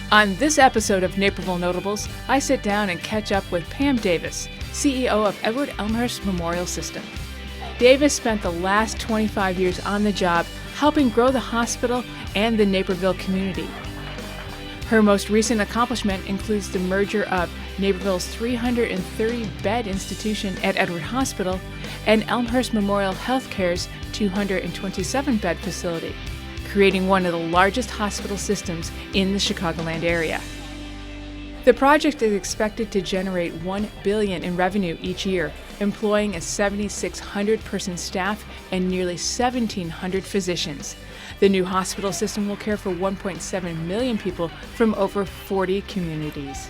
On this episode of Naperville Notables, I sit down and catch up with Pam Davis, CEO of Edward Elmhurst Memorial System. Davis spent the last 25 years on the job helping grow the hospital and the Naperville community. Her most recent accomplishment includes the merger of Naperville's 330-bed institution at Edward Hospital and Elmhurst Memorial Healthcare's 227-bed facility, creating one of the largest hospital systems in the Chicagoland area. The project is expected to generate $1 billion in revenue each year, employing a 7,600-person staff and nearly 1,700 physicians. The new hospital system will care for 1.7 million people from over 40 communities.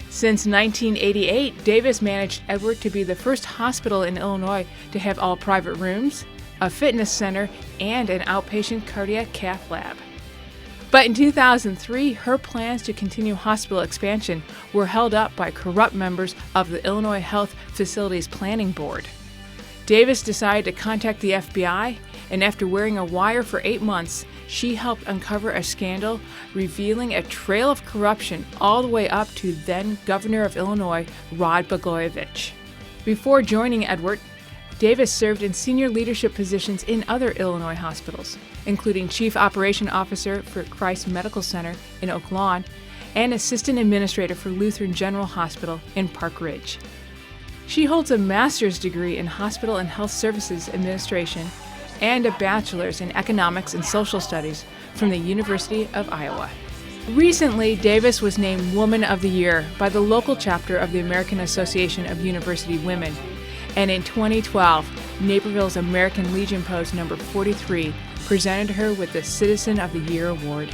Since 1988, Davis managed Edward to be the first hospital in Illinois to have all private rooms, a fitness center, and an outpatient cardiac cath lab. But in 2003, her plans to continue hospital expansion were held up by corrupt members of the Illinois Health Facilities Planning Board. Davis decided to contact the FBI, and after wearing a wire for 8 months, she helped uncover a scandal revealing a trail of corruption all the way up to then Governor of Illinois, Rod Blagojevich. Before joining Edward, Davis served in senior leadership positions in other Illinois hospitals, including Chief Operation Officer for Christ Medical Center in Oak Lawn and Assistant Administrator for Lutheran General Hospital in Park Ridge. She holds a master's degree in Hospital and Health Services Administration and a bachelor's in Economics and Social Studies from the University of Iowa. Recently, Davis was named Woman of the Year by the local chapter of the American Association of University Women. And in 2012, Naperville's American Legion Post number 43 presented her with the Citizen of the Year Award.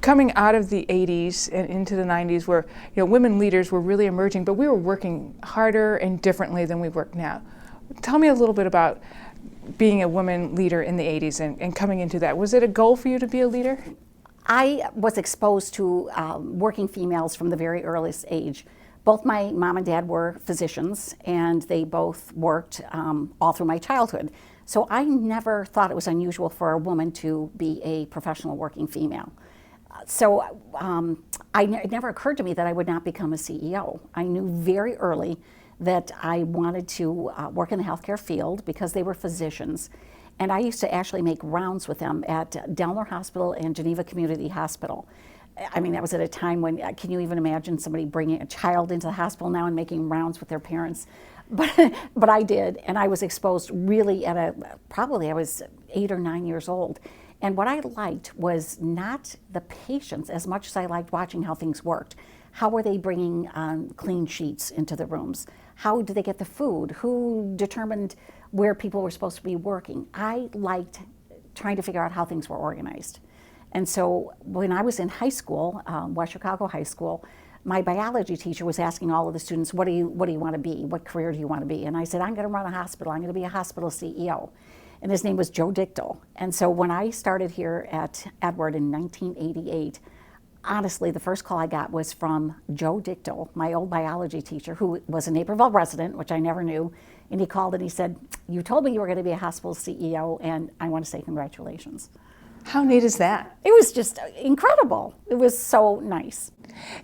Coming out of the 80s and into the 90s where women leaders were really emerging, but we were working harder and differently than we work now. Tell me a little bit about being a woman leader in the 80s and coming into that. Was it a goal for you to be a leader? I was exposed to working females from the very earliest age. Both my mom and dad were physicians, and they both worked all through my childhood. So I never thought it was unusual for a woman to be a professional working female. So it never occurred to me that I would not become a CEO. I knew very early that I wanted to work in the healthcare field because they were physicians. And I used to actually make rounds with them at Delner Hospital and Geneva Community Hospital. I mean, that was at a time when, can you even imagine somebody bringing a child into the hospital now and making rounds with their parents? But I did, and I was exposed really probably I was 8 or 9 years old. And what I liked was not the patients as much as I liked watching how things worked. How were they bringing clean sheets into the rooms? How did they get the food? Who determined where people were supposed to be working? I liked trying to figure out how things were organized. And so when I was in high school, West Chicago High School, my biology teacher was asking all of the students, what do you want to be? What career do you want to be? And I said, I'm going to run a hospital. I'm going to be a hospital CEO. And his name was Joe Dichtel. And so when I started here at Edward in 1988, honestly, the first call I got was from Joe Dichtel, my old biology teacher, who was a Naperville resident, which I never knew. And he called and he said, you told me you were going to be a hospital CEO, and I want to say congratulations. How neat is that? It was just incredible. It was so nice.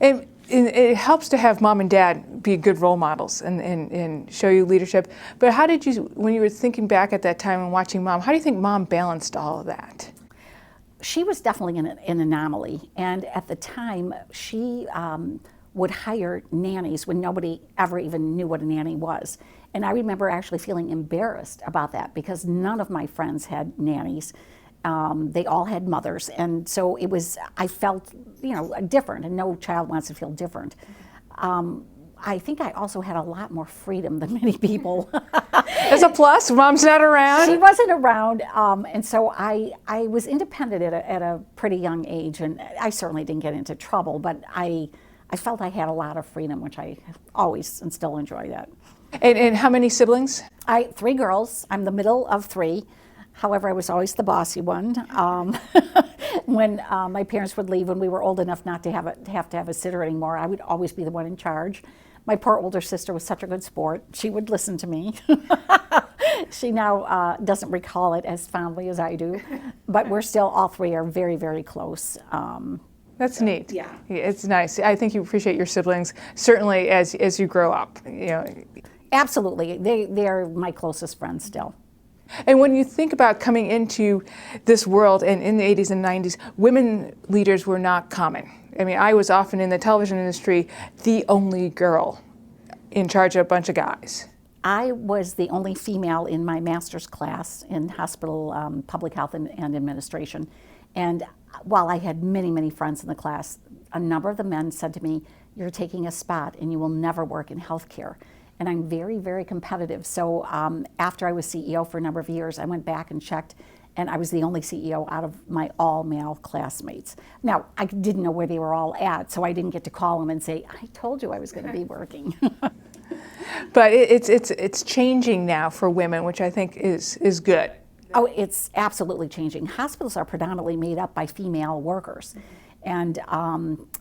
And it helps to have mom and dad be good role models and show you leadership. But how did you, when you were thinking back at that time and watching mom, how do you think mom balanced all of that? She was definitely an anomaly. And at the time, she would hire nannies when nobody ever even knew what a nanny was. And I remember actually feeling embarrassed about that because none of my friends had nannies. They all had mothers, and so it was, I felt, different, and no child wants to feel different. I think I also had a lot more freedom than many people. As a plus, mom's not around? She wasn't around, and so I was independent at a pretty young age, and I certainly didn't get into trouble, but I felt I had a lot of freedom, which I always and still enjoy that. And how many siblings? 3 girls. I'm the middle of 3. However, I was always the bossy one. When my parents would leave, when we were old enough not to have to have a sitter anymore, I would always be the one in charge. My poor older sister was such a good sport. She would listen to me. She now doesn't recall it as fondly as I do, but we're still, all three are very, very close. That's neat. Yeah. It's nice. I think you appreciate your siblings, certainly as you grow up. Absolutely. They are my closest friends still. And when you think about coming into this world, and in the 80s and 90s, women leaders were not common. I mean, I was often in the television industry the only girl in charge of a bunch of guys. I was the only female in my master's class in hospital public health and administration. And while I had many, many friends in the class, a number of the men said to me, "You're taking a spot and you will never work in healthcare." And I'm very, very competitive. So after I was CEO for a number of years, I went back and checked, and I was the only CEO out of my all-male classmates. Now, I didn't know where they were all at, so I didn't get to call them and say, "I told you I was going to be working." But it's changing now for women, which I think is good. Oh, it's absolutely changing. Hospitals are predominantly made up by female workers. And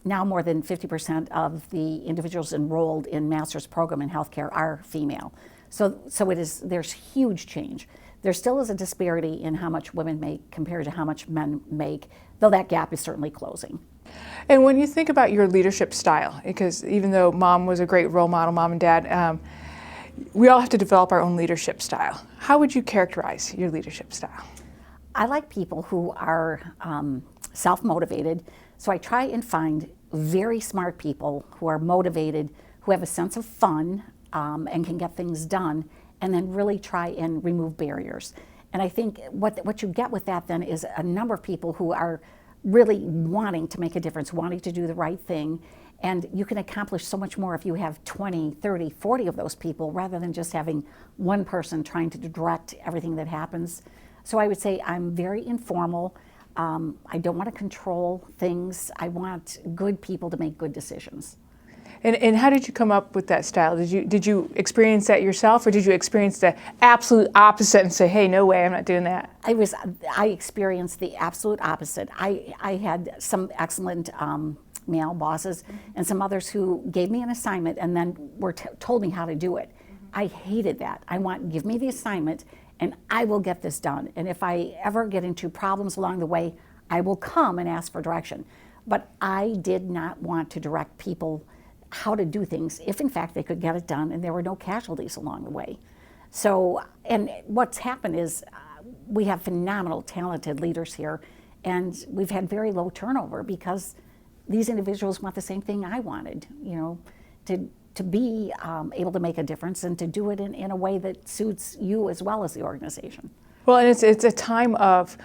now more than 50% of the individuals enrolled in master's program in healthcare are female. So there's huge change. There still is a disparity in how much women make compared to how much men make, though that gap is certainly closing. And when you think about your leadership style, because even though Mom was a great role model, Mom and Dad, we all have to develop our own leadership style. How would you characterize your leadership style? I like people who are self-motivated, so I try and find very smart people who are motivated, who have a sense of fun and can get things done, and then really try and remove barriers. And I think what you get with that then is a number of people who are really wanting to make a difference, wanting to do the right thing. And you can accomplish so much more if you have 20, 30, 40 of those people rather than just having one person trying to direct everything that happens. So I would say I'm very informal. I don't want to control things. I want good people to make good decisions. And how did you come up with that style? Did you experience that yourself, or did you experience the absolute opposite and say, "Hey, no way, I'm not doing that"? I experienced the absolute opposite. I had some excellent male bosses and some others who gave me an assignment and then told me how to do it. I hated that. Give me the assignment and I will get this done. And if I ever get into problems along the way, I will come and ask for direction. But I did not want to direct people how to do things if in fact they could get it done and there were no casualties along the way. So, and what's happened is we have phenomenal, talented leaders here, and we've had very low turnover because these individuals want the same thing I wanted, to be able to make a difference and to do it in a way that suits you as well as the organization. Well, and it's a time of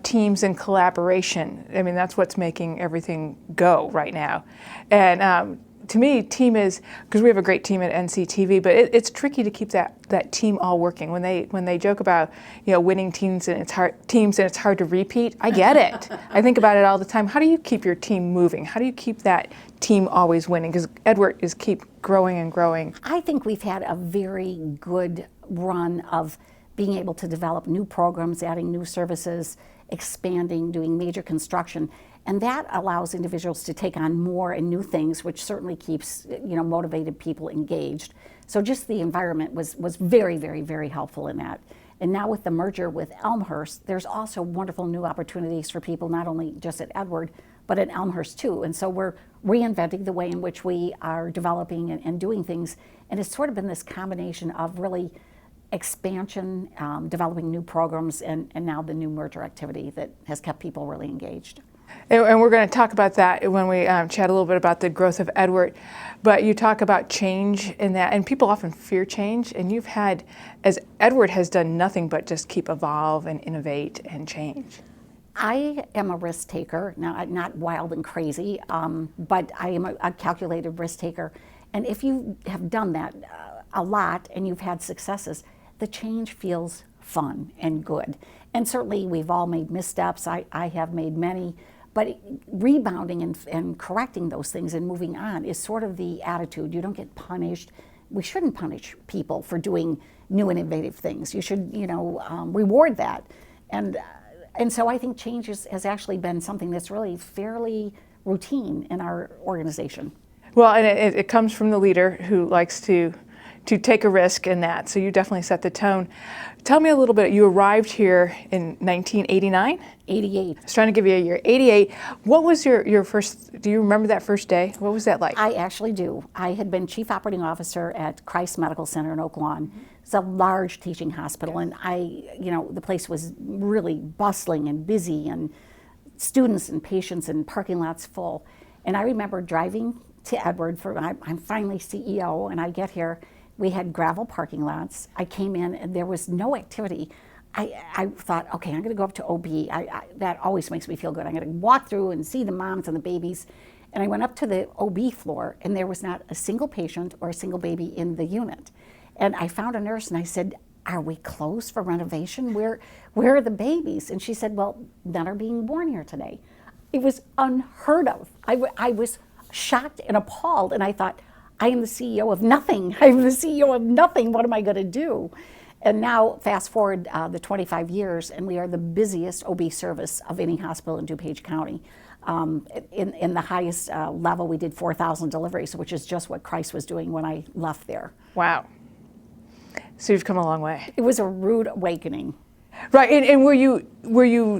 teams and collaboration. I mean, that's what's making everything go right now. And to me, team is, because we have a great team at NCTV, but it's tricky to keep that team all working. When they joke about winning teams and it's hard to repeat, I get it. I think about it all the time. How do you keep your team moving? How do you keep that team always winning? Because Edward is keep growing and growing. I think we've had a very good run of being able to develop new programs, adding new services, expanding, doing major construction. And that allows individuals to take on more and new things, which certainly keeps motivated people engaged. So just the environment was very, very, very helpful in that. And now with the merger with Elmhurst, there's also wonderful new opportunities for people, not only just at Edward, but at Elmhurst too. And so we're reinventing the way in which we are developing and doing things. And it's sort of been this combination of really expansion, developing new programs, and now the new merger activity that has kept people really engaged. And we're going to talk about that when we chat a little bit about the growth of Edward. But you talk about change in that, and people often fear change. And you've had, as Edward has done nothing but just keep evolve and innovate and change. I am a risk taker, now not wild and crazy, but I am a calculated risk taker. And if you have done that a lot and you've had successes, the change feels fun and good. And certainly we've all made missteps. I have made many. But rebounding and correcting those things and moving on is sort of the attitude. You don't get punished. We shouldn't punish people for doing new and innovative things. You should, reward that. And so I think change has actually been something that's really fairly routine in our organization. Well, and it comes from the leader who likes to take a risk in that. So you definitely set the tone. Tell me a little bit. You arrived here in 1989? 88. I was trying to give you a year. 88. What was your first, do you remember that first day? What was that like? I actually do. I had been chief operating officer at Christ Medical Center in Oak Lawn. It's a large teaching hospital, and the place was really bustling and busy, and students and patients and parking lots full. And I remember driving to Edward I'm finally CEO, and I get here. We had gravel parking lots. I came in and there was no activity. I thought, okay, I'm going to go up to OB. That always makes me feel good. I'm going to walk through and see the moms and the babies. And I went up to the OB floor, and there was not a single patient or a single baby in the unit. And I found a nurse, and I said, are we closed for renovation? Where are the babies? And she said, well, none are being born here today. It was unheard of. I was shocked and appalled, and I thought, I am the CEO of nothing. I'm the CEO of nothing. What am I going to do? And now, fast forward the 25 years, and we are the busiest OB service of any hospital in DuPage County. In the highest level, we did 4,000 deliveries, which is just what Christ was doing when I left there. Wow. So you've come a long way. It was a rude awakening. Right, and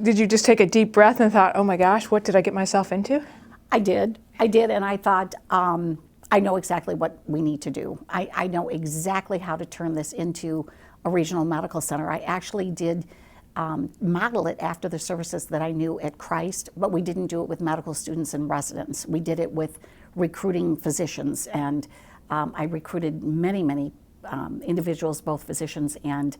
did you just take a deep breath and thought, oh my gosh, what did I get myself into? I did, and I thought, I know exactly what we need to do. I know exactly how to turn this into a regional medical center. I actually did model it after the services that I knew at Christ, but we didn't do it with medical students and residents. We did it with recruiting physicians, and I recruited many individuals, both physicians and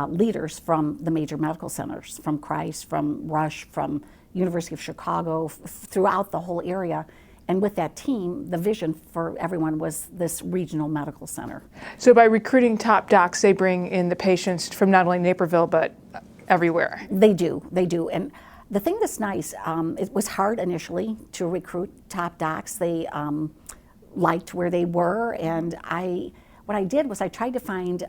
leaders from the major medical centers, from Christ, from Rush, from University of Chicago, throughout the whole area. And with that team, the vision for everyone was this regional medical center. So by recruiting top docs, they bring in the patients from not only Naperville, but everywhere. They do. And the thing that's nice, it was hard initially to recruit top docs. They liked where they were, and what I did was I tried to find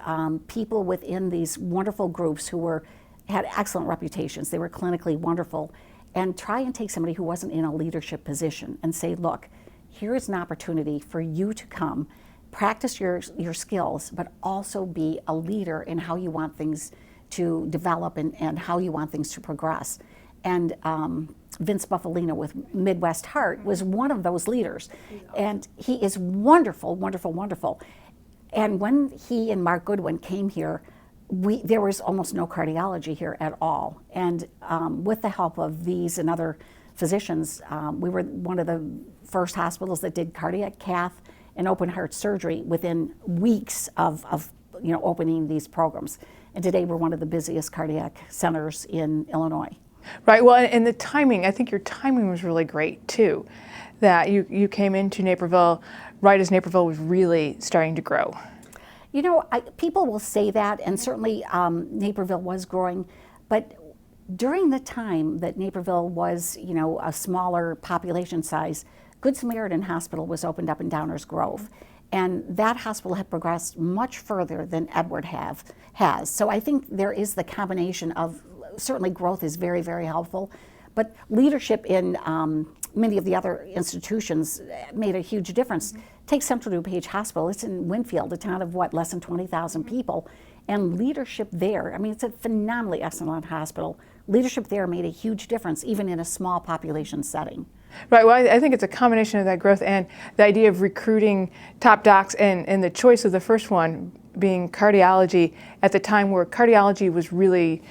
people within these wonderful groups who had excellent reputations. They were clinically wonderful, and try and take somebody who wasn't in a leadership position and say, look, here is an opportunity for you to come, practice your skills, but also be a leader in how you want things to develop and how you want things to progress. And Vince Buffalino with Midwest Heart was one of those leaders. And he is wonderful, wonderful, wonderful. And when he and Mark Goodwin came here, there was almost no cardiology here at all. And with the help of these and other physicians, we were one of the first hospitals that did cardiac cath and open heart surgery within weeks of opening these programs. And today we're one of the busiest cardiac centers in Illinois. Right, well, and the timing, I think your timing was really great too, that you came into Naperville right as Naperville was really starting to grow. You know, people will say that, and certainly Naperville was growing, but during the time that Naperville was, a smaller population size, Good Samaritan Hospital was opened up in Downers Grove, and that hospital had progressed much further than Edward has. So I think there is the combination of, certainly growth is very, very helpful, but leadership in many of the other institutions made a huge difference. Take Central DuPage Hospital, it's in Winfield, a town of less than 20,000 people, and leadership there, it's a phenomenally excellent hospital. Leadership there made a huge difference, even in a small population setting. Right, well, I think it's a combination of that growth and the idea of recruiting top docs and the choice of the first one being cardiology at the time where cardiology was really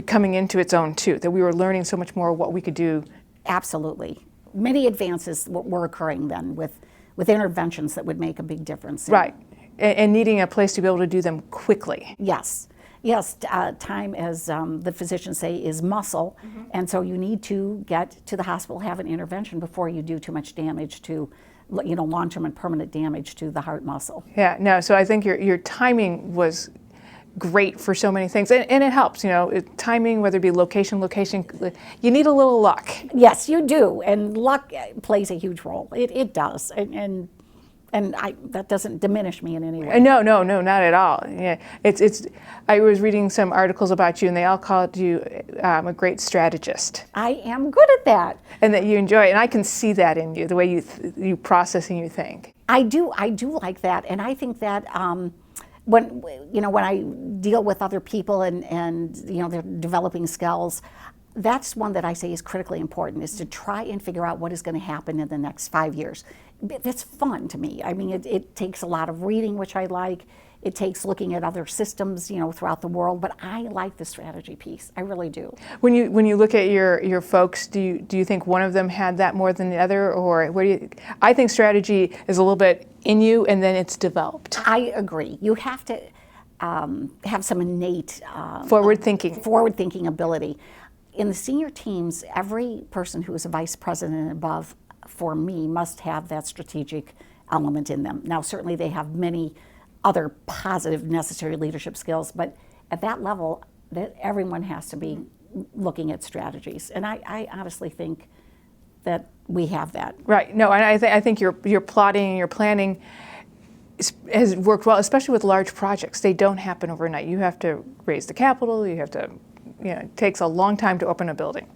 coming into its own too, that we were learning so much more what we could do. Absolutely. Many advances were occurring then with interventions that would make a big difference. Right, and needing a place to be able to do them quickly. Yes, time, as the physicians say, is muscle, and so you need to get to the hospital, have an intervention before you do too much damage to, long-term and permanent damage to the heart muscle. Yeah, no, so I think your timing was great for so many things, and it helps, timing, whether it be location, you need a little luck. Yes, you do, and luck plays a huge role. It does, and And that doesn't diminish me in any way. No, not at all. Yeah, it's. I was reading some articles about you, and they all called you a great strategist. I am good at that. And that you enjoy it, and I can see that in you, the way you process and you think. I do like that, and I think that when I deal with other people and they're developing skills, that's one that I say is critically important, is to try and figure out what is going to happen in the next 5 years. It's fun to me. I mean, it takes a lot of reading, which I like. It takes looking at other systems, throughout the world. But I like the strategy piece. I really do. When you look at your folks, do you think one of them had that more than the other, or what do you? I think strategy is a little bit in you, and then it's developed. I agree. You have to have some innate forward thinking ability. In the senior teams, every person who is a vice president and above, for me, must have that strategic element in them. Now, certainly they have many other positive necessary leadership skills, but at that level, that everyone has to be looking at strategies. And I honestly think that we have that. Right. No, and I think your plotting and your planning has worked well, especially with large projects. They don't happen overnight. You have to raise the capital. You have to, it takes a long time to open a building.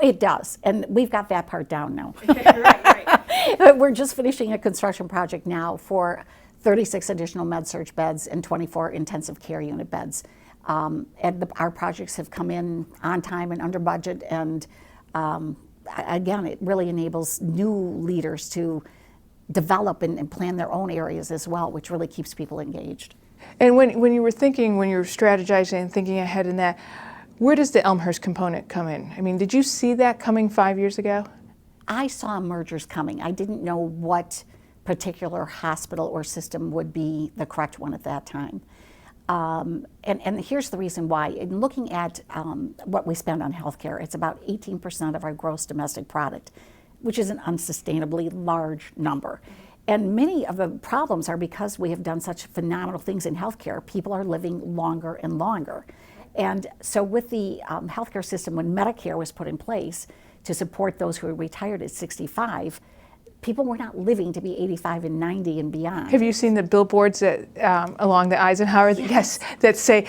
It does, and we've got that part down now. Right. We're just finishing a construction project now for 36 additional med-surg beds and 24 intensive care unit beds. Our projects have come in on time and under budget, and again, it really enables new leaders to develop and plan their own areas as well, which really keeps people engaged. And when you were strategizing and thinking ahead in that, where does the Elmhurst component come in? I mean, did you see that coming 5 years ago? I saw mergers coming. I didn't know what particular hospital or system would be the correct one at that time. And here's the reason why. In looking at what we spend on healthcare, it's about 18% of our gross domestic product, which is an unsustainably large number. And many of the problems are because we have done such phenomenal things in healthcare. People are living longer and longer. And so with the healthcare system, when Medicare was put in place to support those who are retired at 65, people were not living to be 85 and 90 and beyond. Have you seen the billboards that along the Eisenhower? Yes, that say,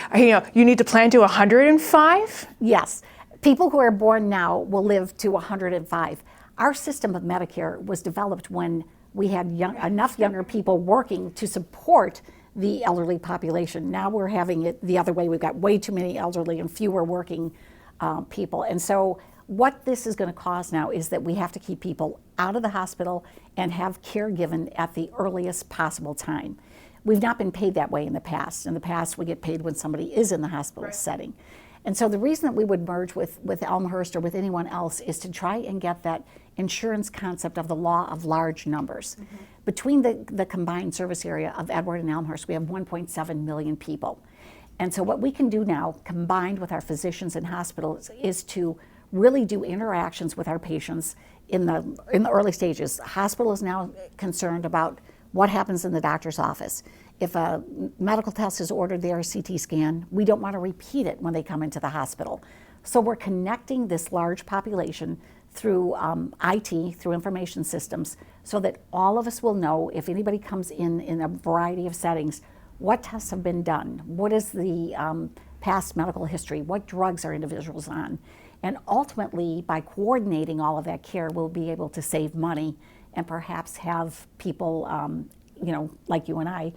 you need to plan to 105? Yes. People who are born now will live to 105. Our system of Medicare was developed when we had enough younger people working to support the elderly population. Now we're having it the other way. We've got way too many elderly and fewer working people. And so what this is going to cause now is that we have to keep people out of the hospital and have care given at the earliest possible time. We've not been paid that way in the past. In the past, we get paid when somebody is in the hospital setting. And so the reason that we would merge with Elmhurst or with anyone else is to try and get that insurance concept of the law of large numbers. Mm-hmm. Between the combined service area of Edward and Elmhurst, we have 1.7 million people. And so what we can do now, combined with our physicians and hospitals, is to really do interactions with our patients in the early stages. The hospital is now concerned about what happens in the doctor's office. If a medical test is ordered there, a CT scan, we don't want to repeat it when they come into the hospital. So we're connecting this large population through IT, through information systems, so that all of us will know if anybody comes in a variety of settings, what tests have been done, what is the past medical history, what drugs are individuals on. And ultimately, by coordinating all of that care, we'll be able to save money and perhaps have people, like you and I,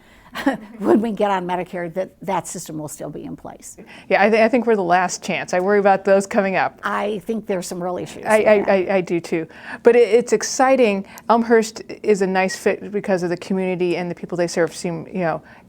when we get on Medicare, that system will still be in place. Yeah, I think we're the last chance. I worry about those coming up. I think there's some real issues. I do too. But it's exciting. Elmhurst is a nice fit because of the community and the people they serve seem,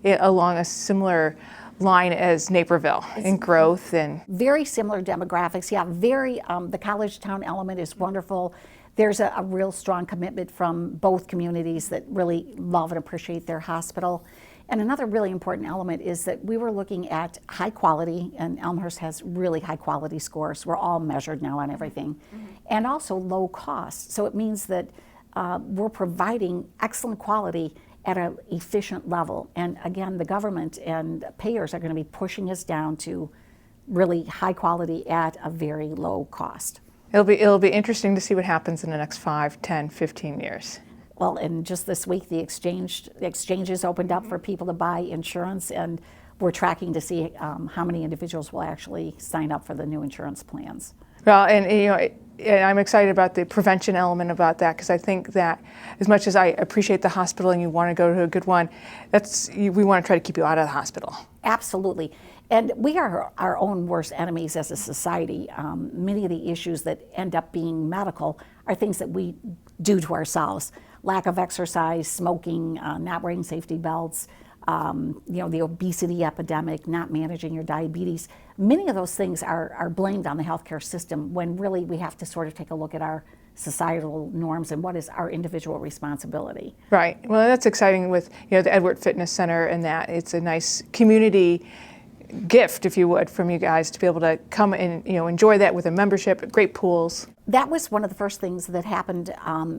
along a similar line as Naperville in growth and very similar demographics. Yeah, the college town element is wonderful. There's a real strong commitment from both communities that really love and appreciate their hospital. And another really important element is that we were looking at high quality, and Elmhurst has really high quality scores. We're all measured now on everything. Mm-hmm. And also low cost. So it means that we're providing excellent quality at an efficient level. And again, the government and payers are going to be pushing us down to really high quality at a very low cost. It'll be interesting to see what happens in the next 5, 10, 15 years. Well, and just this week, the exchanges opened up for people to buy insurance, and we're tracking to see how many individuals will actually sign up for the new insurance plans. Well, and I'm excited about the prevention element about that, because I think that as much as I appreciate the hospital and you want to go to a good one, we want to try to keep you out of the hospital. Absolutely. And we are our own worst enemies as a society. Many of the issues that end up being medical are things that we do to ourselves. Lack of exercise, smoking, not wearing safety belts, the obesity epidemic, not managing your diabetes. Many of those things are blamed on the healthcare system, when really we have to sort of take a look at our societal norms and what is our individual responsibility. Right. Well, that's exciting with the Edward Fitness Center, and that it's a nice community gift, if you would, from you guys to be able to come and enjoy that with a membership, great pools. That was one of the first things that happened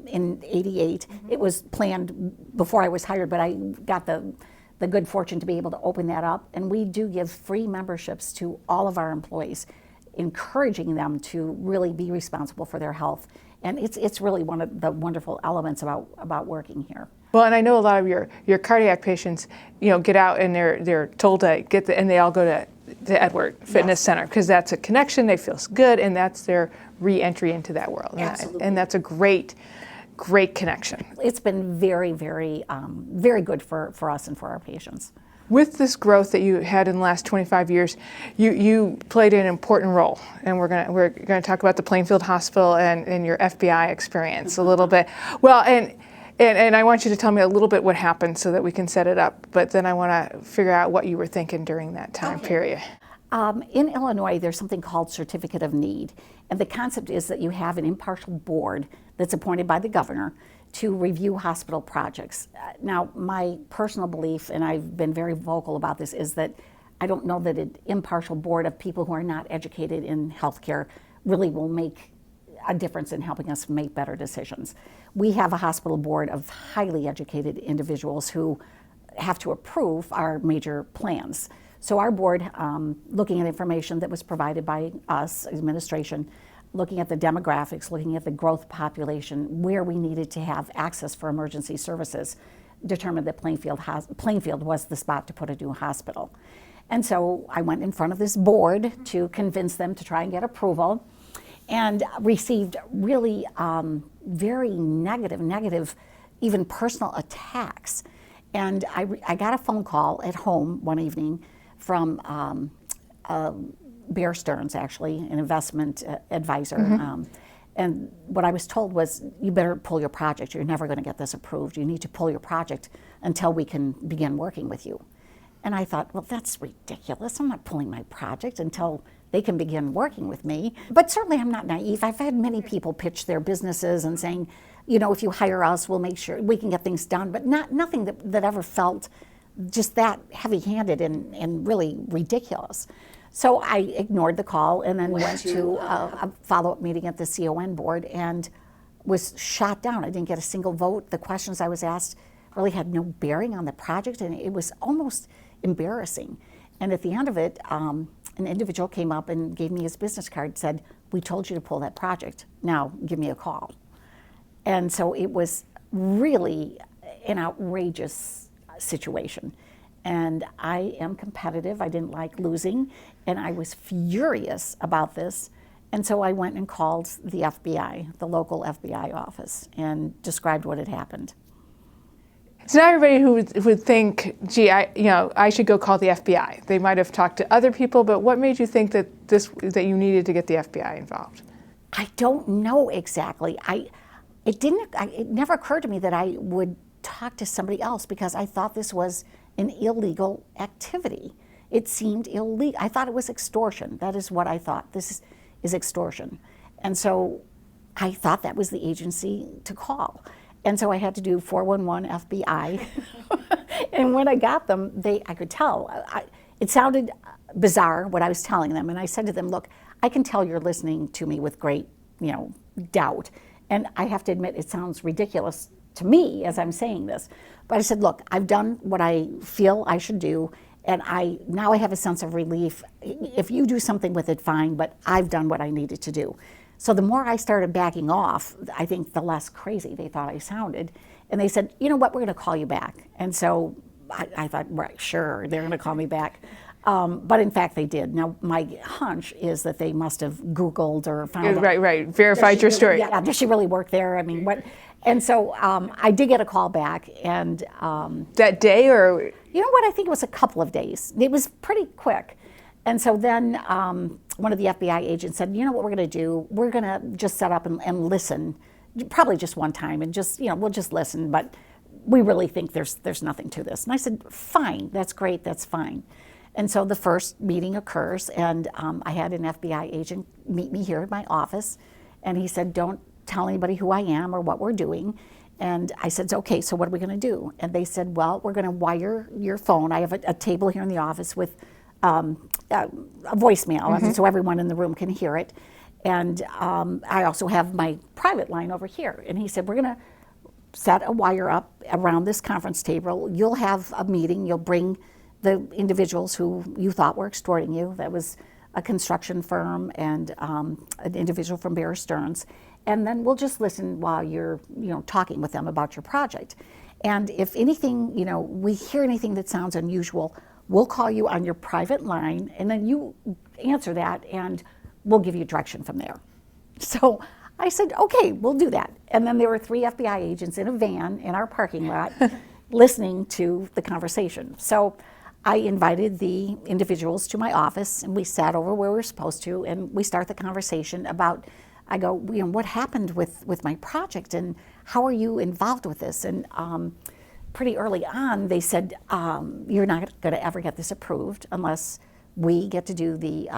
in '88. Mm-hmm. It was planned before I was hired, but I got the good fortune to be able to open that up. And we do give free memberships to all of our employees, encouraging them to really be responsible for their health. And it's really one of the wonderful elements about working here. Well, and I know a lot of your cardiac patients, get out and they're told to and they all go to the Edward Fitness Center, because that's a connection, they feel good, and that's their re-entry into that world. Absolutely. And that's a great connection. It's been very, very, very good for us and for our patients. With this growth that you had in the last 25 years, you played an important role, and we're gonna talk about the Plainfield Hospital and your FBI experience a little bit. Well, and I want you to tell me a little bit what happened so that we can set it up. But then I want to figure out what you were thinking during that time period. In Illinois, there's something called Certificate of Need, and the concept is that you have an impartial board that's appointed by the governor to review hospital projects. Now, my personal belief, and I've been very vocal about this, is that I don't know that an impartial board of people who are not educated in healthcare really will make a difference in helping us make better decisions. We have a hospital board of highly educated individuals who have to approve our major plans. So our board, looking at information that was provided by us, administration, looking at the demographics, looking at the growth population, where we needed to have access for emergency services, determined that Plainfield was the spot to put a new hospital. And so I went in front of this board to convince them to try and get approval, and received really very negative, even personal attacks. And I got a phone call at home one evening from Bear Stearns, actually, an investment advisor. Mm-hmm. And what I was told was, you better pull your project. You're never going to get this approved. You need to pull your project until we can begin working with you. And I thought, well, that's ridiculous. I'm not pulling my project until they can begin working with me. But certainly I'm not naive. I've had many people pitch their businesses and saying, if you hire us, we'll make sure we can get things done. But nothing that ever felt just that heavy-handed and really ridiculous. So I ignored the call and then went to a follow-up meeting at the CON board and was shot down. I didn't get a single vote. The questions I was asked really had no bearing on the project, and it was almost embarrassing. And at the end of it, an individual came up and gave me his business card, said, "We told you to pull that project. Now give me a call." And so it was really an outrageous situation. And I am competitive. I didn't like losing, and I was furious about this. And so I went and called the FBI, the local FBI office, and described what had happened. So not everybody who would think, gee, I should go call the FBI. They might have talked to other people, but what made you think that you needed to get the FBI involved? I don't know exactly. It never occurred to me that I would talk to somebody else, because I thought this was an illegal activity. It seemed illegal. I thought it was extortion. That is what I thought. This is extortion. And so I thought that was the agency to call. And so I had to do 411 FBI. And when I got them, I could tell. It sounded bizarre what I was telling them. And I said to them, look, I can tell you're listening to me with great, doubt. And I have to admit, it sounds ridiculous to me as I'm saying this. But I said, look, I've done what I feel I should do. And now I have a sense of relief. If you do something with it, fine, but I've done what I needed to do. So the more I started backing off, I think the less crazy they thought I sounded. And they said, you know what, we're going to call you back. And so I thought, right, sure, they're going to call me back. But in fact, they did. Now, my hunch is that they must have Googled or found out. Right. Verified your story. Yeah, does she really work there? I mean, what? And so I did get a call back, and that day, or you know what? I think it was a couple of days. It was pretty quick. And so then one of the FBI agents said, you know what we're going to do? We're going to just set up and listen, probably just one time, and just, you know, we'll just listen. But we really think there's nothing to this. And I said, fine, that's great, that's fine. And so the first meeting occurs, and I had an FBI agent meet me here at my office, and he said, don't tell anybody who I am or what we're doing. And I said, okay, so what are we going to do? And they said, well, we're going to wire your phone. I have a table here in the office with a voicemail, so everyone in the room can hear it. And I also have my private line over here. And he said, we're going to set a wire up around this conference table. You'll have a meeting. You'll bring the individuals who you thought were extorting you. That was a construction firm and an individual from Bear Stearns. And then we'll just listen while you're, you know, talking with them about your project. And if anything, you know, we hear anything that sounds unusual, we'll call you on your private line, and then you answer that, and we'll give you direction from there. So I said, okay, we'll do that. And then there were 3 FBI agents in a van in our parking lot listening to the conversation. So I invited the individuals to my office, and we sat over where we were supposed to, and we start the conversation about, I go, you know, what happened with my project, and how are you involved with this? And pretty early on, they said, you're not going to ever get this approved unless we get to do the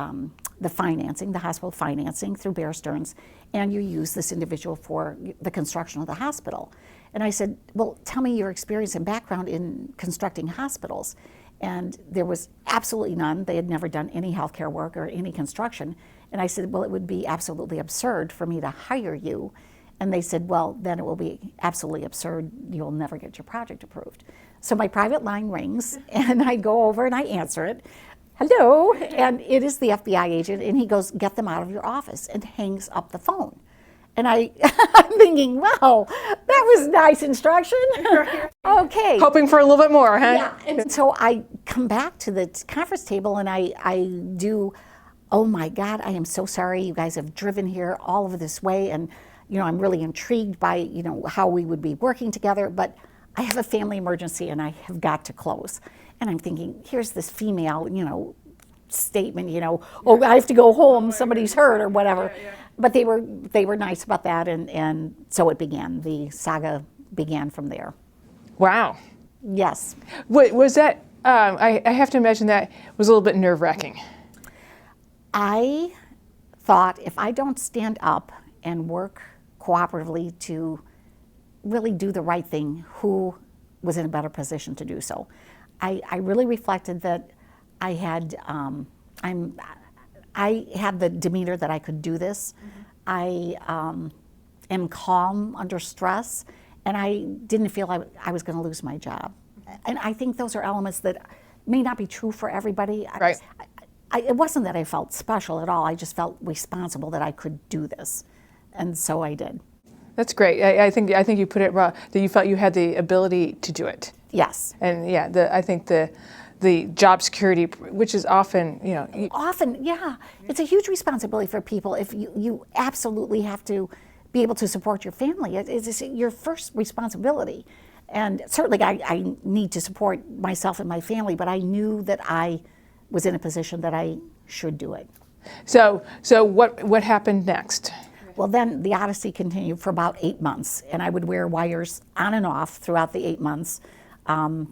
financing, the hospital financing through Bear Stearns, and you use this individual for the construction of the hospital. And I said, well, tell me your experience and background in constructing hospitals. And there was absolutely none. They had never done any healthcare work or any construction. And I said, well, it would be absolutely absurd for me to hire you. And they said, well, then it will be absolutely absurd. You'll never get your project approved. So my private line rings, and I go over and I answer it. Hello, and it is the FBI agent, and he goes, get them out of your office, and hangs up the phone. And I'm thinking, wow, that was nice instruction. Okay. Hoping for a little bit more, huh? Yeah, and so I come back to the conference table, and I do, oh my God, I am so sorry you guys have driven here all over this way, and you know, I'm really intrigued by, you know, how we would be working together, but I have a family emergency and I have got to close. And I'm thinking, here's this female, you know, statement, you know, oh, I have to go home, somebody's hurt or whatever. But they were nice about that, and so it began. The saga began from there. Wow. Yes. Was that, I have to imagine that was a little bit nerve-wracking. I thought, if I don't stand up and work cooperatively to really do the right thing, who was in a better position to do so? I really reflected that I had the demeanor that I could do this. I am calm under stress, and I didn't feel I was going to lose my job. And I think those are elements that may not be true for everybody. Right. It wasn't that I felt special at all. I just felt responsible that I could do this, and so I did. That's great. I think you put it right, that you felt you had the ability to do it. Yes. And yeah, I think the job security, which is often, you know. Often, yeah. It's a huge responsibility for people if you absolutely have to be able to support your family. It's your first responsibility. And certainly I need to support myself and my family, but I knew that I was in a position that I should do it. So what happened next? Well, then the odyssey continued for about 8 months, and I would wear wires on and off throughout the 8 months.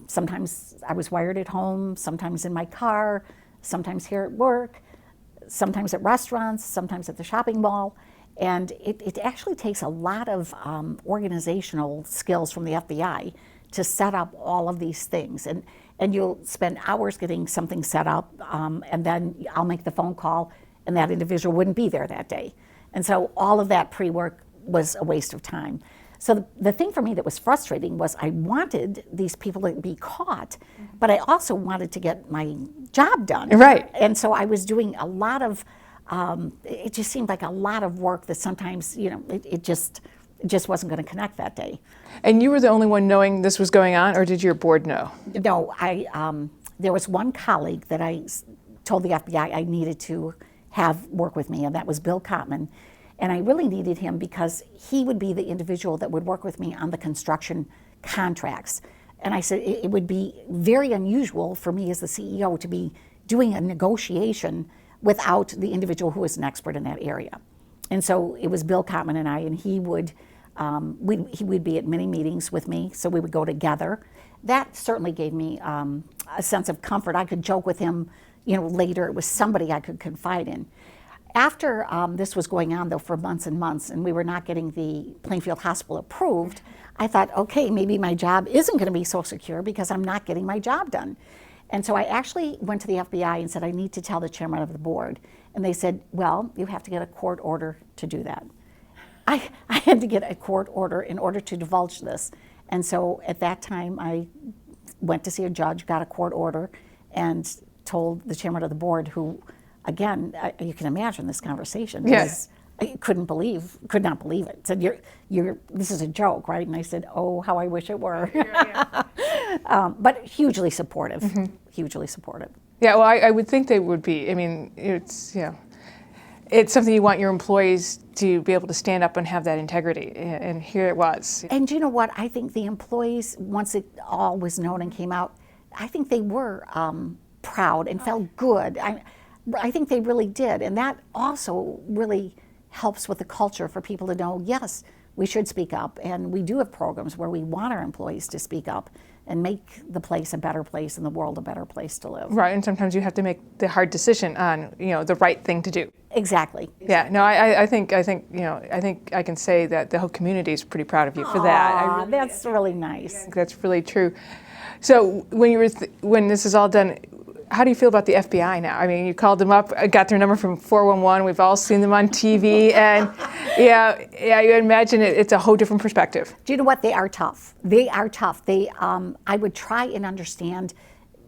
Sometimes I was wired at home, sometimes in my car, sometimes here at work, sometimes at restaurants, sometimes at the shopping mall. And it actually takes a lot of organizational skills from the FBI to set up all of these things. And you'll spend hours getting something set up, and then I'll make the phone call, and that individual wouldn't be there that day. And so all of that pre-work was a waste of time. So the thing for me that was frustrating was I wanted these people to be caught, but I also wanted to get my job done. Right. And so I was doing a lot of, it just seemed like a lot of work that sometimes, you know, it just It just wasn't going to connect that day. And you were the only one knowing this was going on, or did your board know? No, there was one colleague that I told the FBI I needed to have work with me, and that was Bill Kottman. And I really needed him because he would be the individual that would work with me on the construction contracts. And I said it would be very unusual for me as the CEO to be doing a negotiation without the individual who is an expert in that area. And so it was Bill Kottman and I, and he would be at many meetings with me, so we would go together. That certainly gave me a sense of comfort. I could joke with him, later. It was somebody I could confide in. After this was going on, though, for months and months, and we were not getting the Plainfield Hospital approved, I thought, okay, maybe my job isn't going to be so secure because I'm not getting my job done. And so I actually went to the FBI and said, I need to tell the chairman of the board. And they said, well, you have to get a court order to do that. I had to get a court order in order to divulge this. And so at that time, I went to see a judge, got a court order, and told the chairman of the board, who, again, you can imagine this conversation. Yes. I could not believe it. Said, this is a joke, right? And I said, oh, how I wish it were. But hugely supportive, hugely supportive. Yeah, well, I would think they would be. I mean, it's something you want your employees to be able to stand up and have that integrity, and here it was. And you know what? I think the employees, once it all was known and came out, I think they were proud and felt good. I think they really did, and that also really helps with the culture for people to know, yes, we should speak up, and we do have programs where we want our employees to speak up and make the place a better place and the world a better place to live. Right, and sometimes you have to make the hard decision on, the right thing to do. Exactly. Yeah, no, I think I can say that the whole community is pretty proud of you for that. That's really nice. That's really true. So when this is all done, how do you feel about the FBI now? I mean, you called them up, got their number from 411. We've all seen them on TV, and you imagine it's a whole different perspective. Do you know what? They are tough. They are tough. I would try and understand,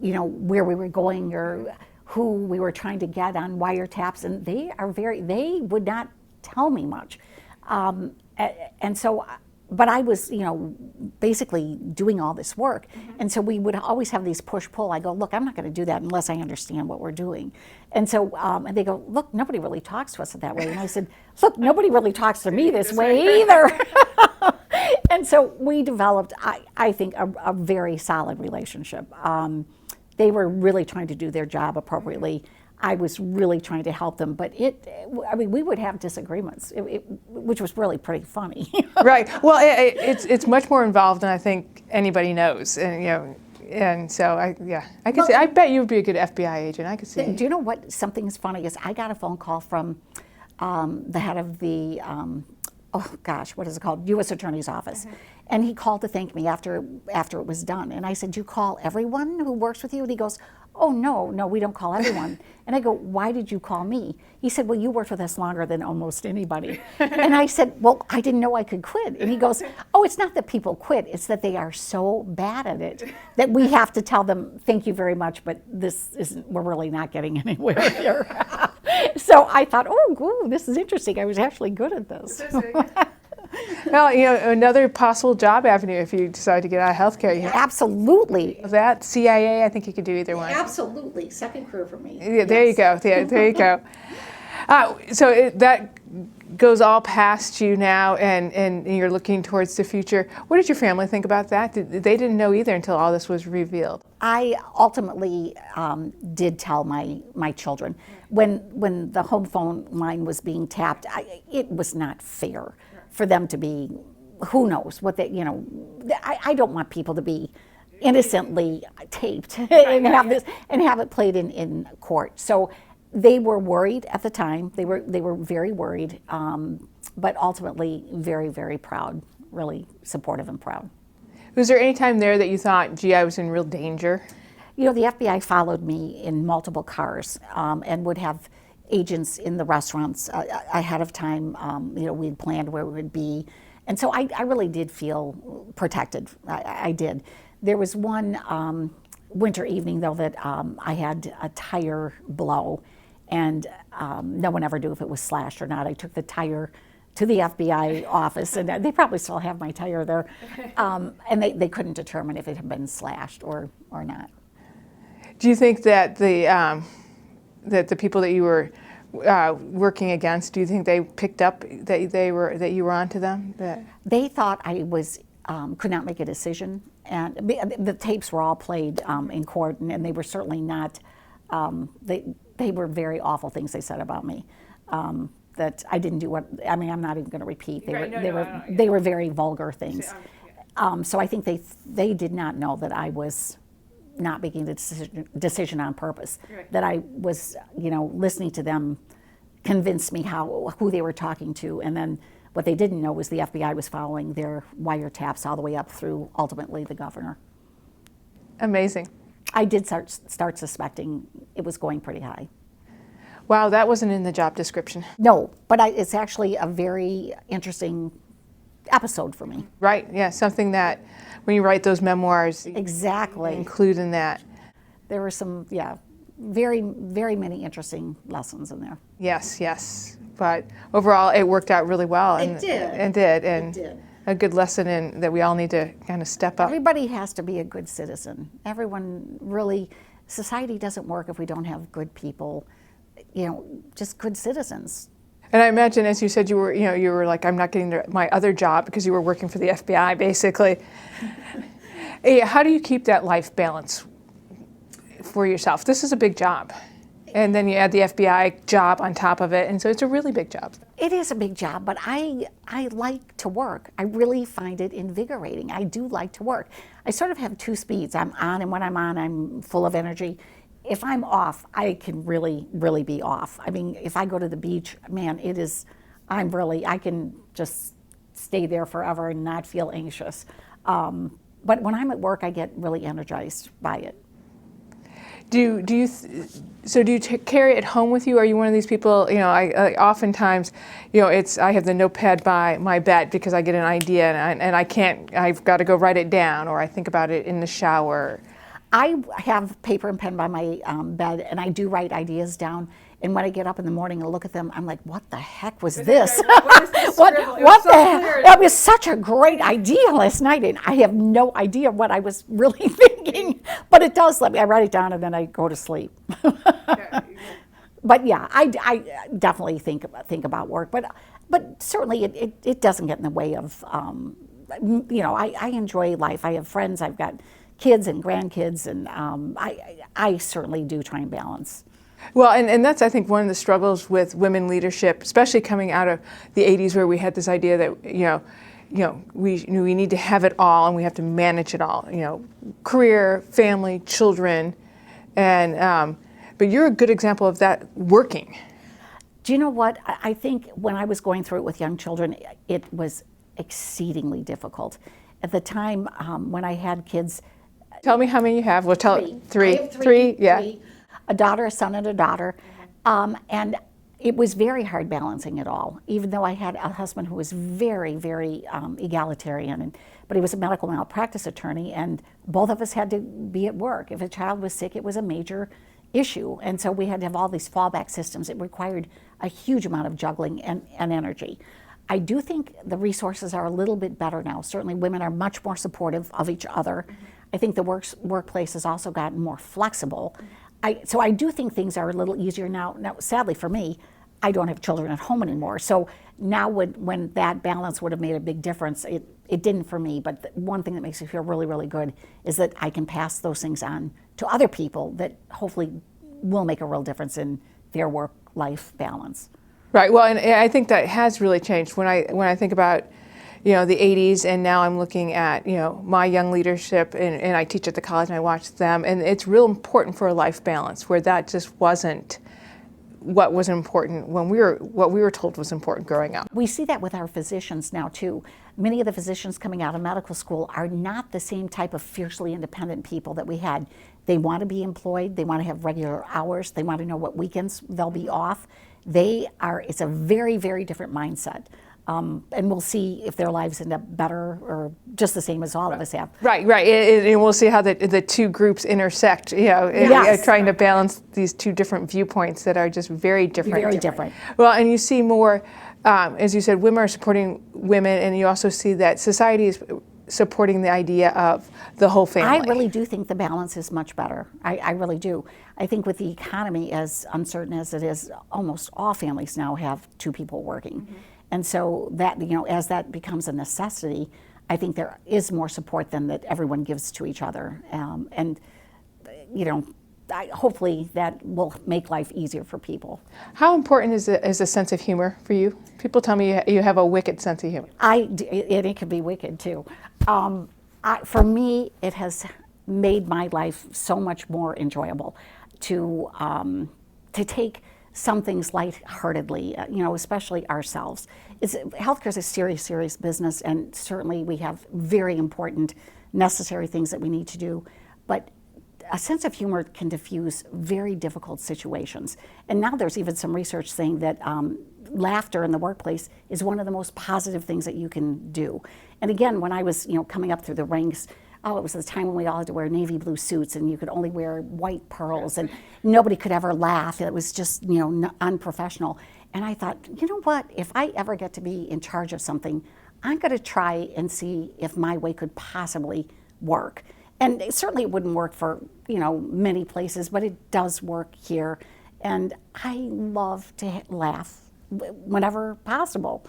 where we were going or who we were trying to get on wiretaps, and they would not tell me much, and so. But I was, basically doing all this work. And so we would always have these push-pull. I go, look, I'm not going to do that unless I understand what we're doing. And so, and they go, look, nobody really talks to us that way. And I said, look, nobody really talks to me this way either. And so we developed, I think, a very solid relationship. They were really trying to do their job appropriately. I was really trying to help them, but we would have disagreements, which was really pretty funny. Right. Well, it's much more involved than I think anybody knows, and so I could see. I bet you would be a good FBI agent. I could see. Do you know what? Something is funny is I got a phone call from the head of the what is it called? U.S. Attorney's Office. And he called to thank me after it was done. And I said, "Do you call everyone who works with you?" And he goes, "Oh, no, we don't call everyone." And I go, "Why did you call me?" He said, "Well, you worked with us longer than almost anybody." And I said, "Well, I didn't know I could quit." And he goes, "Oh, it's not that people quit. It's that they are so bad at it that we have to tell them, thank you very much, but we're really not getting anywhere here." So I thought, oh, this is interesting. I was actually good at this. Well, another possible job avenue if you decide to get out of healthcare. Absolutely. That CIA, I think you could do either one. Absolutely, second career for me. Yeah, there you go. Yeah, there you go. So that goes all past you now, and you're looking towards the future. What did your family think about that? They didn't know either until all this was revealed. I ultimately did tell my children. When the home phone line was being tapped, it was not fair for them to be, who knows what they, I don't want people to be innocently taped and have it played in court. So they were worried at the time. They were very worried, but ultimately very, very proud, really supportive and proud. Was there any time there that you thought, gee, I was in real danger? The FBI followed me in multiple cars and would have agents in the restaurants ahead of time. We'd planned where we would be. And so I really did feel protected. I did. There was one winter evening, though, that I had a tire blow, and no one ever knew if it was slashed or not. I took the tire to the FBI office, and they probably still have my tire there, and they couldn't determine if it had been slashed or not. Do you think that the people that you were working against, do you think they picked up that you were onto them? They thought I was could not make a decision, and the tapes were all played in court, and they were certainly not. They were very awful things they said about me. That I didn't do what, I mean, I'm not even going to repeat. They were very vulgar things. So I think they did not know that I was not making the decision on purpose. Right. That I was, listening to them convince me who they were talking to, and then what they didn't know was the FBI was following their wiretaps all the way up through ultimately the governor. Amazing. I did start suspecting it was going pretty high. Wow, that wasn't in the job description. No, but it's actually a very interesting episode for me. Right, yeah, something that when you write those memoirs, exactly, include in that. There were some, very, very many interesting lessons in there. Yes, but overall it worked out really well. It did. A good lesson that we all need to kind of step up. Everybody has to be a good citizen. Everyone really, society doesn't work if we don't have good people, just good citizens. And I imagine, as you said, you were like, I'm not getting my other job because you were working for the FBI, basically. How do you keep that life balance for yourself? This is a big job. And then you add the FBI job on top of it, and so it's a really big job. It is a big job, but I like to work. I really find it invigorating. I do like to work. I sort of have two speeds. I'm on, and when I'm on, I'm full of energy. If I'm off, I can really, really be off. I mean, if I go to the beach, man, I can just stay there forever and not feel anxious. But when I'm at work, I get really energized by it. Do you carry it home with you? Are you one of these people? I oftentimes, I have the notepad by my bed because I get an idea and I've got to go write it down, or I think about it in the shower. I have paper and pen by my bed, and I do write ideas down. And when I get up in the morning and look at them, I'm like, what the heck was this? What the heck? That was such a great idea last night, and I have no idea what I was really thinking. But it does let me. I write it down, and then I go to sleep. But yeah, I definitely think about work. But certainly it doesn't get in the way of. I enjoy life. I have friends. I've got kids and grandkids, and I certainly do try and balance. Well, and that's, I think, one of the struggles with women leadership, especially coming out of the 80s, where we had this idea that, we need to have it all and we have to manage it all, career, family, children, and but you're a good example of that working. Do you know what? I think when I was going through it with young children, it was exceedingly difficult. At the time when I had kids. Tell me how many you have. Well, three. I have three. Yeah. A daughter, a son, and a daughter. And it was very hard balancing it all, even though I had a husband who was very, very egalitarian, but he was a medical malpractice attorney, and both of us had to be at work. If a child was sick, it was a major issue, and so we had to have all these fallback systems. It required a huge amount of juggling and energy. I do think the resources are a little bit better now. Certainly women are much more supportive of each other. I think the workplace has also gotten more flexible. So I do think things are a little easier now. Now, sadly for me, I don't have children at home anymore. So now when that balance would have made a big difference, it didn't for me. But the one thing that makes me feel really, really good is that I can pass those things on to other people that hopefully will make a real difference in their work-life balance. Right. Well, and I think that has really changed. When I think about the 80s, and now I'm looking at my young leadership, and I teach at the college and I watch them, and it's real important for a life balance where that just wasn't what was important what we were told was important growing up. We see that with our physicians now too. Many of the physicians coming out of medical school are not the same type of fiercely independent people that we had. They want to be employed, they want to have regular hours, they want to know what weekends they'll be off. It's a very, very different mindset. And we'll see if their lives end up better or just the same as all of us have. Right. And we'll see how the two groups intersect, trying to balance these two different viewpoints that are just very different. Very different. Well, and you see more as you said, women are supporting women, and you also see that society is supporting the idea of the whole family. I really do think the balance is much better. I really do. I think with the economy as uncertain as it is, almost all families now have two people working. Mm-hmm. And so that, as that becomes a necessity, I think there is more support than that everyone gives to each other. Hopefully that will make life easier for people. How important is a sense of humor for you? People tell me you have a wicked sense of humor. It can be wicked too. For me, it has made my life so much more enjoyable to take some things lightheartedly, especially ourselves. Healthcare is a serious, serious business, and certainly we have very important, necessary things that we need to do. But a sense of humor can diffuse very difficult situations. And now there's even some research saying that laughter in the workplace is one of the most positive things that you can do. And again, when I was coming up through the ranks, it was the time when we all had to wear navy blue suits and you could only wear white pearls and nobody could ever laugh. It was just unprofessional. And I thought, you know what, if I ever get to be in charge of something, I'm going to try and see if my way could possibly work. And certainly it wouldn't work for, many places, but it does work here. And I love to laugh whenever possible.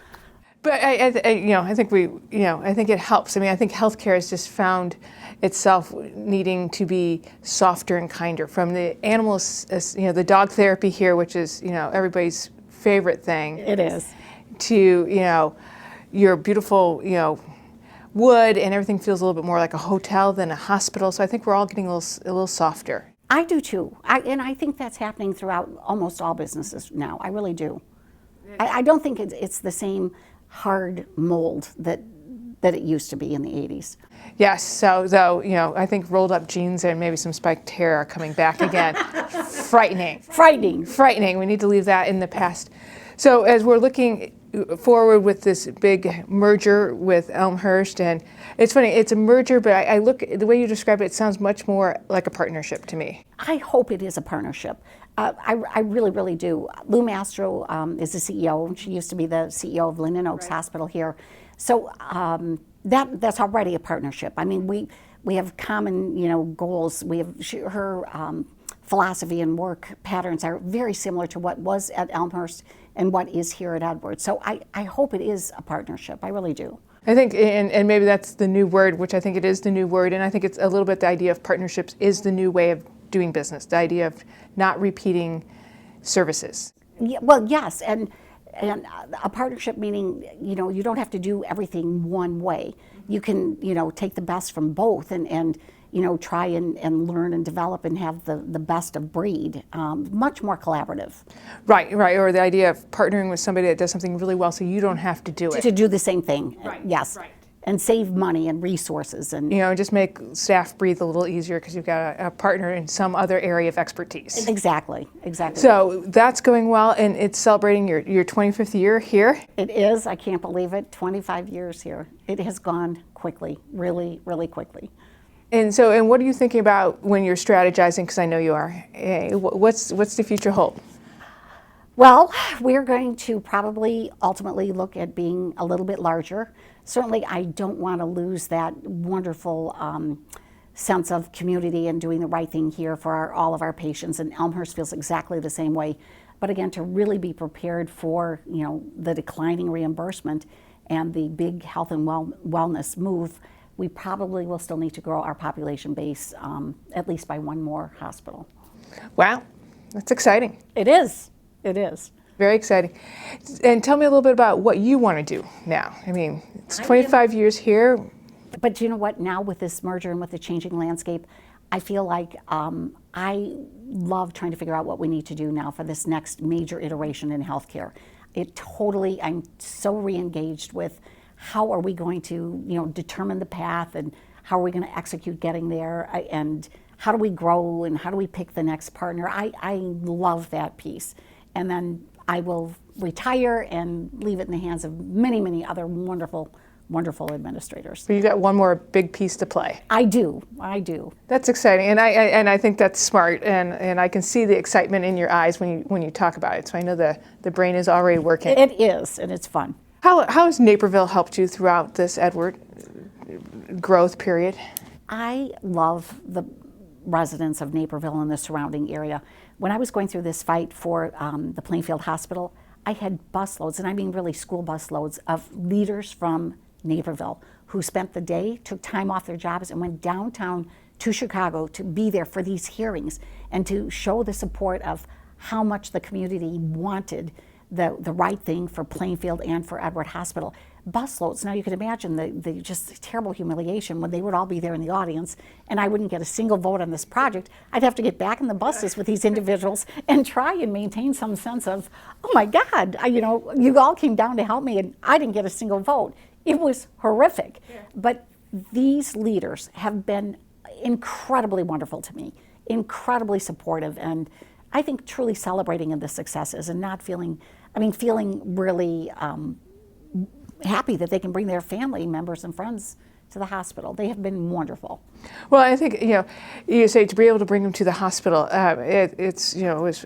But I think I think it helps. I mean, I think healthcare has just found itself needing to be softer and kinder. From the animals, the dog therapy here, which is, everybody's favorite thing. It is. To, your beautiful, wood, and everything feels a little bit more like a hotel than a hospital. So I think we're all getting a little softer. I do too. And I think that's happening throughout almost all businesses now. I really do. I don't think it's the same hard mold that it used to be in the 80s. Yes, so though, I think rolled up jeans and maybe some spiked hair are coming back again. Frightening. We need to leave that in the past. So as we're looking forward with this big merger with Elmhurst, and it's funny, it's a merger, but I look, the way you describe it, it sounds much more like a partnership to me. I hope it is a partnership. I really, really do. Lou Mastro is the CEO. She used to be the CEO of Linden Oaks Hospital here. So that's already a partnership. I mean, we have common, goals. We have her philosophy and work patterns are very similar to what was at Elmhurst and what is here at Edwards. So I hope it is a partnership. I really do. I think, and maybe that's the new word, which I think it is the new word, and I think it's a little bit the idea of partnerships is the new way of doing business, the idea of not repeating services. Yeah, well, yes, and a partnership meaning, you don't have to do everything one way. You can, take the best from both and try and learn and develop and have the best of breed, much more collaborative. Right, or the idea of partnering with somebody that does something really well so you don't have to do it. To do the same thing, right, yes. Right. And save money and resources. And just make staff breathe a little easier because you've got a partner in some other area of expertise. Exactly. So that's going well, and it's celebrating your 25th year here. It is, I can't believe it, 25 years here. It has gone quickly, really, really quickly. And what are you thinking about when you're strategizing, because I know you are? What's the future hold? Well, we're going to probably ultimately look at being a little bit larger. Certainly, I don't want to lose that wonderful sense of community and doing the right thing here for all of our patients, and Elmhurst feels exactly the same way. But again, to really be prepared for the declining reimbursement and the big health and wellness move, we probably will still need to grow our population base at least by one more hospital. Wow, that's exciting. It is. Very exciting. And tell me a little bit about what you want to do now. I mean, it's 25 years here. But you know what? Now with this merger and with the changing landscape, I feel like I love trying to figure out what we need to do now for this next major iteration in healthcare. I'm so re-engaged with how are we going to, determine the path and how are we going to execute getting there and how do we grow and how do we pick the next partner. I love that piece. And then I will retire and leave it in the hands of many, many other wonderful wonderful administrators. So you got one more big piece to play. I do. That's exciting, and I think that's smart, and I can see the excitement in your eyes when you talk about it. So I know the brain is already working. It is, and it's fun. How has Naperville helped you throughout this Edward growth period? I love the residents of Naperville and the surrounding area. When I was going through this fight for the Plainfield Hospital, I had busloads, and I mean really school busloads, of leaders from Naperville who spent the day, took time off their jobs, and went downtown to Chicago to be there for these hearings and to show the support of how much the community wanted the right thing for Plainfield and for Edward Hospital. Busloads. Now you can imagine the just terrible humiliation when they would all be there in the audience and I wouldn't get a single vote on this project. I'd have to get back in the buses with these individuals and try and maintain some sense of, oh my God, you all came down to help me and I didn't get a single vote. It was horrific. Yeah. But these leaders have been incredibly wonderful to me, incredibly supportive, and I think truly celebrating in the successes and not feeling really happy that they can bring their family members and friends to the hospital. They have been wonderful. Well, I think, you say to be able to bring them to the hospital, it was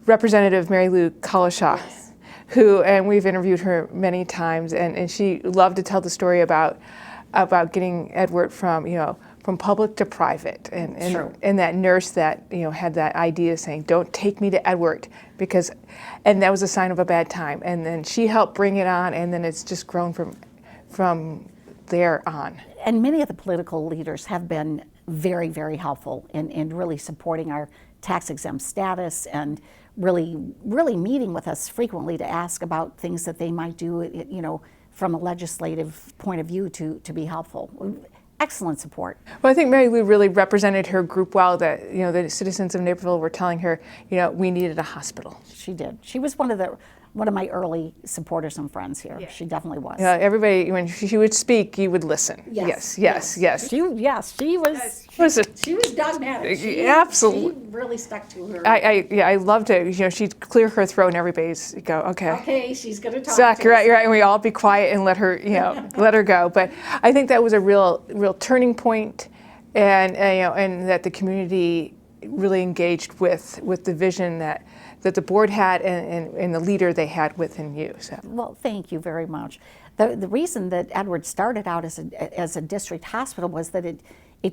Representative Mary Lou Collishaw, yes, and we've interviewed her many times, and she loved to tell the story about getting Edward from public to private, and that nurse that had that idea saying, "Don't take me to Edward," and that was a sign of a bad time, and then she helped bring it on, and then it's just grown from there on. And many of the political leaders have been very, very helpful in really supporting our tax-exempt status and really meeting with us frequently to ask about things that they might do, from a legislative point of view to be helpful. Excellent support. Well, I think Mary Lou really represented her group well. That the citizens of Naperville were telling her, we needed a hospital. She did. She was one of my early supporters and friends here. Yeah. She definitely was. Everybody, when she would speak, you would listen. Yes. She was dogmatic. Absolutely. She really stuck to her. I loved it. She'd clear her throat and everybody's go, okay. Okay, she's going to talk. Exactly, right, and we all be quiet and let her, let her go. But I think that was a real turning point, and that the community really engaged with the vision that the board had and the leader they had within you. So. Well, thank you very much. The reason that Edward started out as a district hospital was that it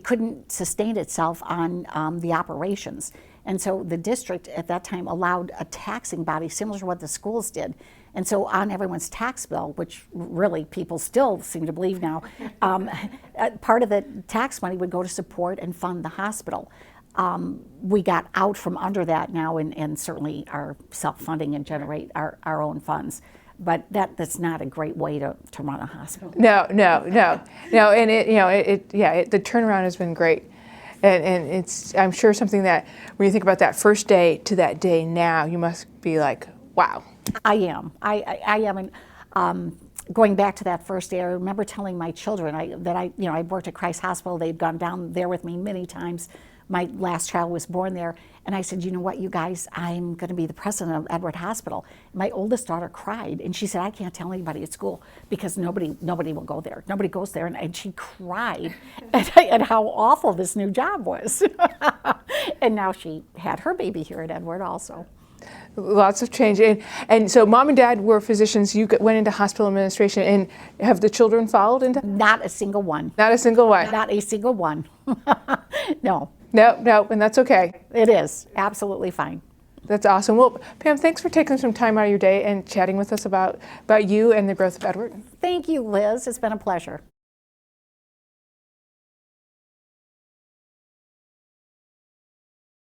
couldn't sustain itself on the operations. And so the district at that time allowed a taxing body similar to what the schools did. And so on everyone's tax bill, which really people still seem to believe now, part of the tax money would go to support and fund the hospital. We got out from under that now and certainly are self-funding and generate our own funds. But that's not a great way to run a hospital. No, and the turnaround has been great, and it's, I'm sure, something that when you think about that first day to that day now, you must be like, wow. I am. I am. And going back to that first day, I remember telling my children that I worked at Christ Hospital. They'd gone down there with me many times. My last child was born there. And I said, you know what, you guys, I'm going to be the president of Edward Hospital. My oldest daughter cried, and she said, I can't tell anybody at school because nobody will go there. Nobody goes there. And she cried at how awful this new job was. And now she had her baby here at Edward also. Lots of change. And so mom and dad were physicians. You went into hospital administration, and have the children followed into? Not a single one. Not a single one? Not a single one. No. No, and that's okay. It is absolutely fine. That's awesome. Well, Pam, thanks for taking some time out of your day and chatting with us about you and the growth of Edward. Thank you, Liz. It's been a pleasure.